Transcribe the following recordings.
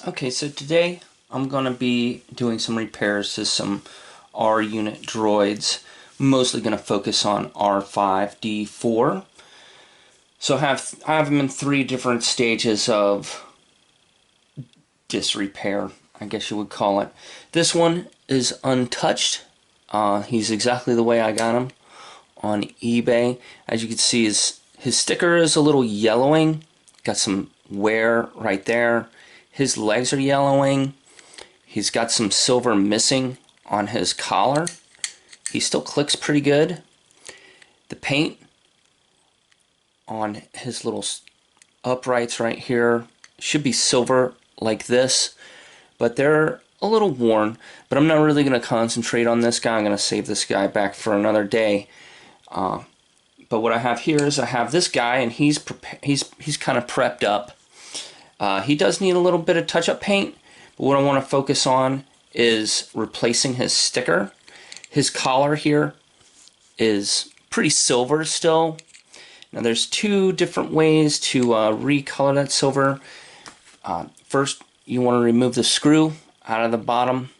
Okay, so today I'm going to be doing some repairs to some R unit droids. Mostly going to focus on R5D4. So I have them in three different stages of disrepair, I guess you would call it. This one is untouched. He's exactly the way I got him on eBay. As you can see, his sticker is a little yellowing. Got some wear right there. His legs are yellowing. He's got some silver missing on his collar. He still clicks pretty good. The paint on his little uprights right here should be silver like this, but they're a little worn. But I'm not really going to concentrate on this guy. I'm going to save this guy back for another day. But what I have here is I have this guy, and he's kind of prepped up. He does need a little bit of touch-up paint, but what I want to focus on is replacing his sticker. His collar here is pretty silver still. Now there's two different ways to recolor that silver. First, you want to remove the screw out of the bottom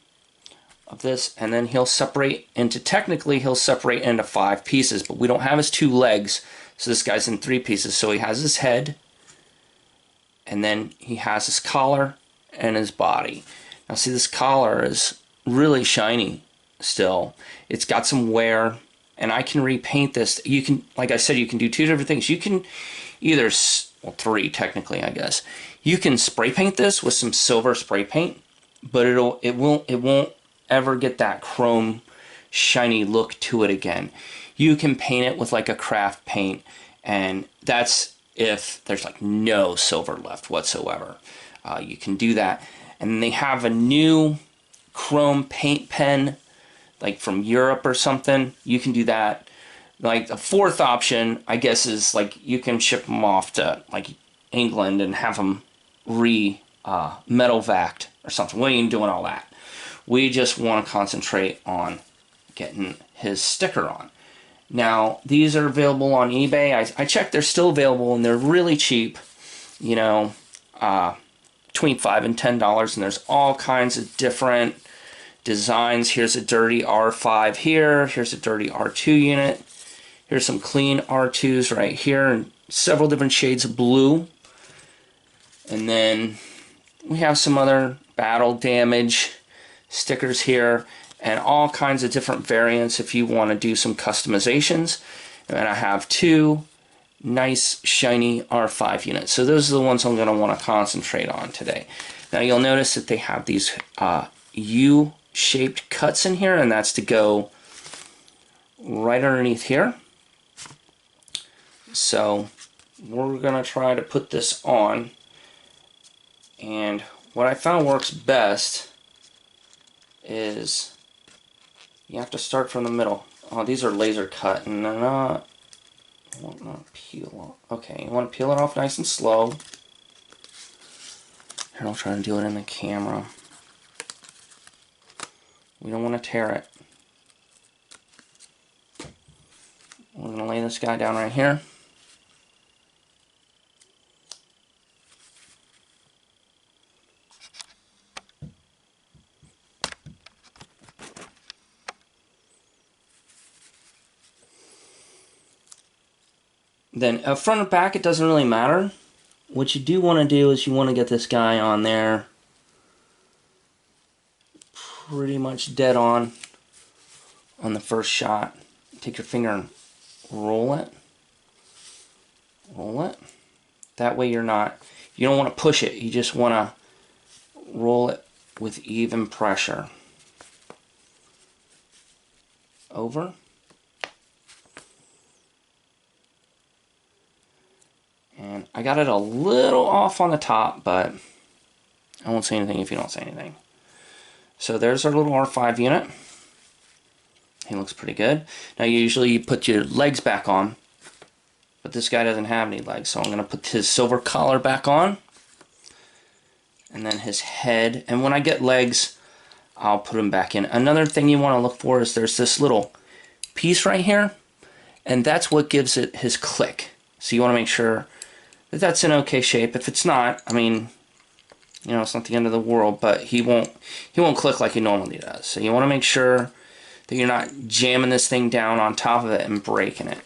of this, and then technically he'll separate into 5 pieces, but we don't have his 2 legs, so this guy's in 3 pieces. So he has his head, and then he has his collar and his body. Now see, this collar is really shiny still. It's got some wear, and I can repaint this. You can, like I said, you can do 2 different things. You can either, well, 3 technically, I guess. You can spray paint this with some silver spray paint, but it won't ever get that chrome shiny look to it again. You can paint it with like a craft paint, and that's if there's like no silver left whatsoever. You can do that. And they have a new chrome paint pen, like from Europe or something. You can do that. Like the 4th option, I guess, is like you can ship them off to like England and have them metal vacked or something. We ain't doing all that. We just want to concentrate on getting his sticker on. Now, these are available on eBay. I checked, they're still available, and they're really cheap. You know, between $5 and $10, and there's all kinds of different designs. Here's a dirty R5 here. Here's a dirty R2 unit. Here's some clean R2s right here, and several different shades of blue. And then we have some other battle damage stickers here, and all kinds of different variants if you want to do some customizations. And I have 2 nice shiny R5 units. So those are the ones I'm going to want to concentrate on today. Now you'll notice that they have these U-shaped cuts in here, and that's to go right underneath here. So we're going to try to put this on, and what I found works best is you have to start from the middle. Oh, these are laser cut, and they're not, won't not peel off. Okay, you want to peel it off nice and slow. Here, I'll try to do it in the camera. We don't want to tear it. We're going to lay this guy down right here. Then front and back, it doesn't really matter. What you do want to do is you want to get this guy on there pretty much dead on the first shot. Take your finger and roll it. Roll it. That way you don't want to push it. You just want to roll it with even pressure. Over. And I got it a little off on the top, but I won't say anything if you don't say anything. So there's our little R5 unit. He looks pretty good. Now usually you put your legs back on, but this guy doesn't have any legs, so I'm going to put his silver collar back on, and then his head. And when I get legs, I'll put him back in. Another thing you want to look for is there's this little piece right here, and that's what gives it his click. So you want to make sure that that's in okay shape. If it's not, I mean, You know, it's not the end of the world, but he won't click like he normally does. So you want to make sure that you're not jamming this thing down on top of it and breaking it.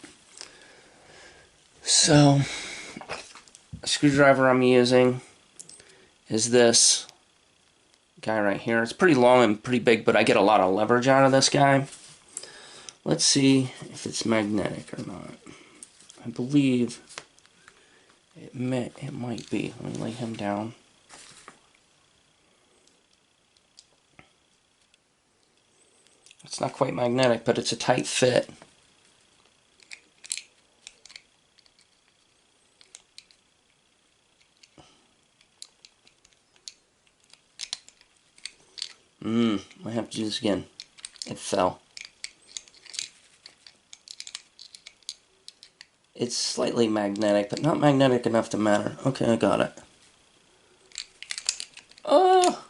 So, a screwdriver I'm using is this guy right here. It's pretty long and pretty big, but I get a lot of leverage out of this guy. Let's see if it's magnetic or not. I believe it might be. Let me lay him down. It's not quite magnetic, but it's a tight fit. I have to do this again. It fell. It's slightly magnetic, but not magnetic enough to matter. Okay, I got it. Oh!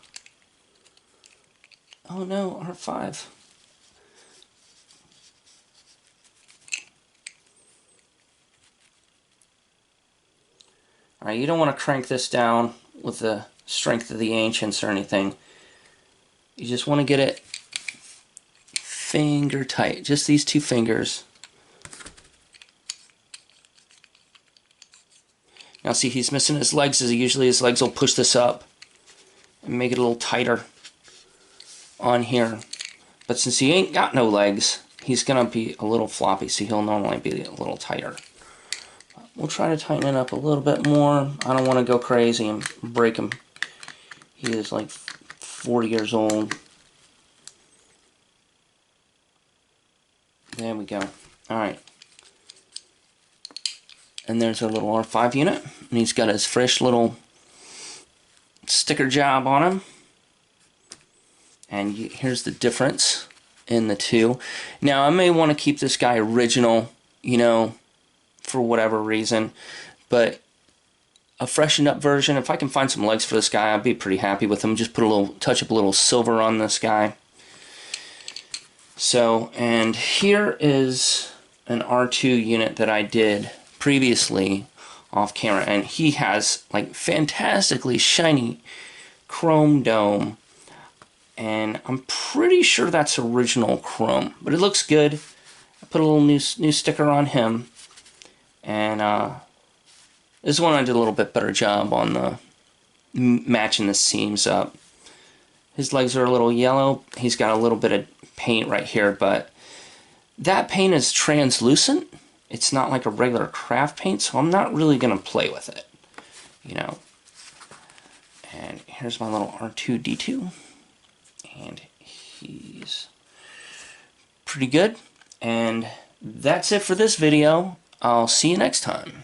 Oh no, R5. Alright, you don't want to crank this down with the strength of the Ancients or anything. You just want to get it finger tight. Just these two fingers. Now see, he's missing his legs, as usually his legs will push this up and make it a little tighter on here. But since he ain't got no legs, he's going to be a little floppy, so he'll normally be a little tighter. We'll try to tighten it up a little bit more. I don't want to go crazy and break him. He is like 40 years old. There we go. Alright. And there's our little R5 unit. And he's got his fresh little sticker job on him. And here's the difference in the two. Now, I may want to keep this guy original, you know, for whatever reason. But a freshened up version, if I can find some legs for this guy, I'd be pretty happy with him. Just put a little, touch up a little silver on this guy. So, and here is an R2 unit that I did previously off camera, and he has like fantastically shiny chrome dome, and I'm pretty sure that's original chrome, but it looks good. I put a little new sticker on him, and this one I did a little bit better job on the matching the seams up. His legs are a little yellow. He's got a little bit of paint right here, but that paint is translucent. It's not like a regular craft paint, so I'm not really going to play with it, you know. And here's my little R2D2, and he's pretty good. And that's it for this video. I'll see you next time.